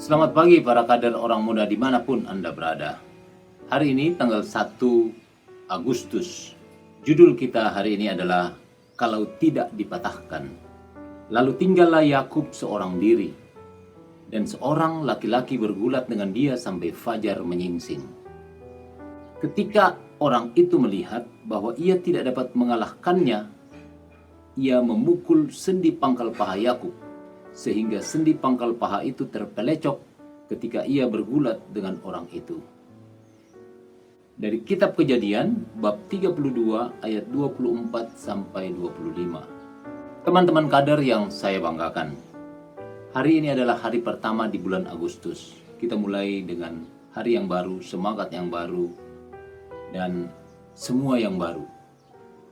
Selamat pagi para kader orang muda dimanapun Anda berada. Hari ini tanggal 1 Agustus. Judul kita hari ini adalah Kalau Tidak Dipatahkan. Lalu tinggallah Yakub seorang diri, dan seorang laki-laki bergulat dengan dia sampai fajar menyingsing. Ketika orang itu melihat bahwa ia tidak dapat mengalahkannya, ia memukul sendi pangkal paha Yakub, sehingga sendi pangkal paha itu terpelecok ketika ia bergulat dengan orang itu. Dari kitab Kejadian bab 32 ayat 24 sampai 25. Teman-teman kader yang saya banggakan, hari ini adalah hari pertama di bulan Agustus. Kita mulai dengan hari yang baru, semangat yang baru, dan semua yang baru.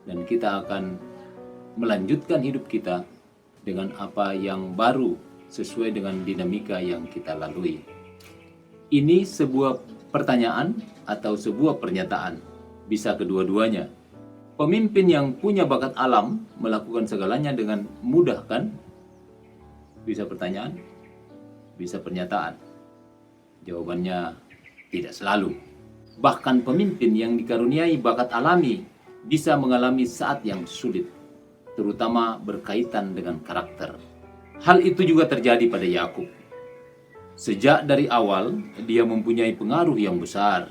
Dan kita akan melanjutkan hidup kita dengan apa yang baru sesuai dengan dinamika yang kita lalui. Ini sebuah pertanyaan atau sebuah pernyataan, bisa kedua-duanya. Pemimpin yang punya bakat alam melakukan segalanya dengan mudah, kan? Bisa pertanyaan, bisa pernyataan. Jawabannya tidak selalu. Bahkan pemimpin yang dikaruniai bakat alami bisa mengalami saat yang sulit, terutama berkaitan dengan karakter. Hal itu juga terjadi pada Yakub. Sejak dari awal, dia mempunyai pengaruh yang besar.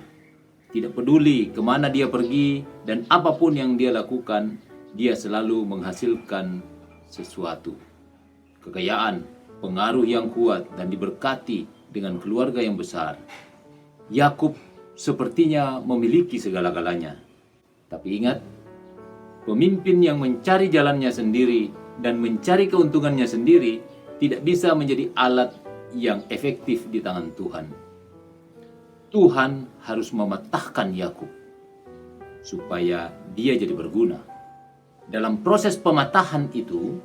Tidak peduli kemana dia pergi dan apapun yang dia lakukan, dia selalu menghasilkan sesuatu. Kekayaan, pengaruh yang kuat, dan diberkati dengan keluarga yang besar. Yakub sepertinya memiliki segala-galanya. Tapi ingat, pemimpin yang mencari jalannya sendiri dan mencari keuntungannya sendiri tidak bisa menjadi alat yang efektif di tangan Tuhan. Tuhan harus mematahkan Yakub supaya dia jadi berguna. Dalam proses pematahan itu,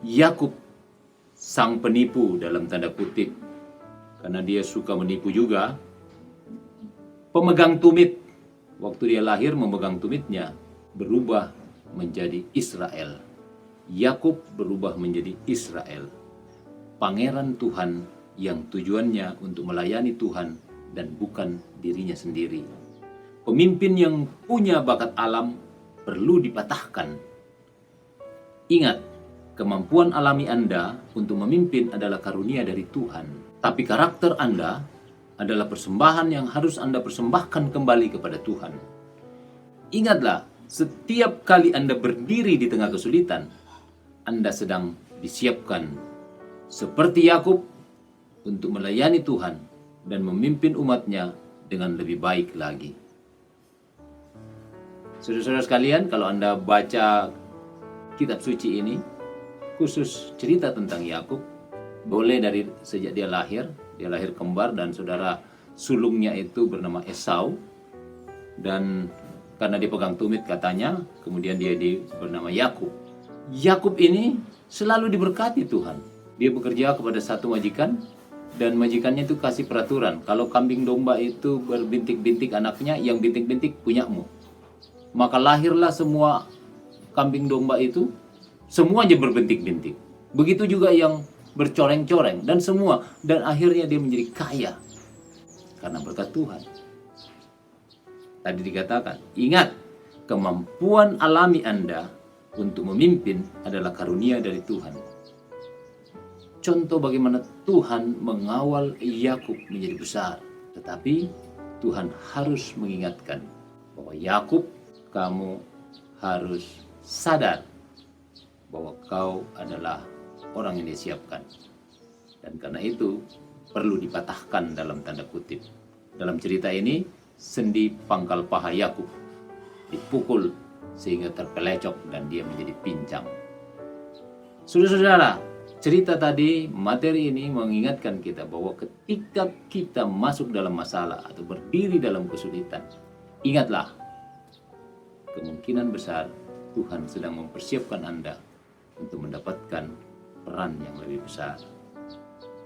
Yakub, sang penipu dalam tanda kutip, karena dia suka menipu juga, pemegang tumit, waktu dia lahir memegang tumitnya, berubah menjadi Israel. Yakub berubah menjadi Israel, pangeran Tuhan yang tujuannya untuk melayani Tuhan dan bukan dirinya sendiri. Pemimpin yang punya bakat alam perlu dipatahkan. Ingat, kemampuan alami Anda untuk memimpin adalah karunia dari Tuhan, tapi karakter Anda adalah persembahan yang harus Anda persembahkan kembali kepada Tuhan. Ingatlah, setiap kali Anda berdiri di tengah kesulitan, Anda sedang disiapkan seperti Yakub untuk melayani Tuhan dan memimpin umatnya dengan lebih baik lagi. Saudara-saudara sekalian, kalau Anda baca kitab suci ini, khusus cerita tentang Yakub, boleh dari sejak dia lahir kembar dan saudara sulungnya itu bernama Esau, dan karena dia pegang tumit katanya, kemudian dia bernama Yakub. Yakub ini selalu diberkati Tuhan. Dia bekerja kepada satu majikan, dan majikannya itu kasih peraturan, kalau kambing domba itu berbintik-bintik anaknya, yang bintik-bintik punyamu. Maka lahirlah semua kambing domba itu, semuanya berbintik-bintik. Begitu juga yang bercoreng-coreng dan semua, dan akhirnya dia menjadi kaya karena berkat Tuhan. Tadi dikatakan, ingat, kemampuan alami Anda untuk memimpin adalah karunia dari Tuhan. Contoh bagaimana Tuhan mengawal Yakub menjadi besar, tetapi Tuhan harus mengingatkan bahwa Yakub, kamu harus sadar bahwa kau adalah orang yang disiapkan. Dan karena itu perlu dipatahkan dalam tanda kutip. Dalam cerita ini, sendi pangkal paha Yakub dipukul sehingga terpelecok dan dia menjadi pincang. Saudara-saudara, cerita tadi, materi ini mengingatkan kita bahwa ketika kita masuk dalam masalah atau berdiri dalam kesulitan, ingatlah, kemungkinan besar Tuhan sedang mempersiapkan Anda untuk mendapatkan peran yang lebih besar.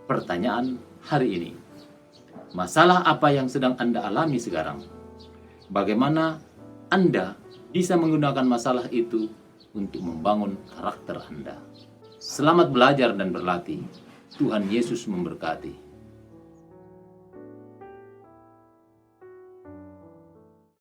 Pertanyaan hari ini, masalah apa yang sedang Anda alami sekarang? Bagaimana Anda bisa menggunakan masalah itu untuk membangun karakter Anda? Selamat belajar dan berlatih. Tuhan Yesus memberkati.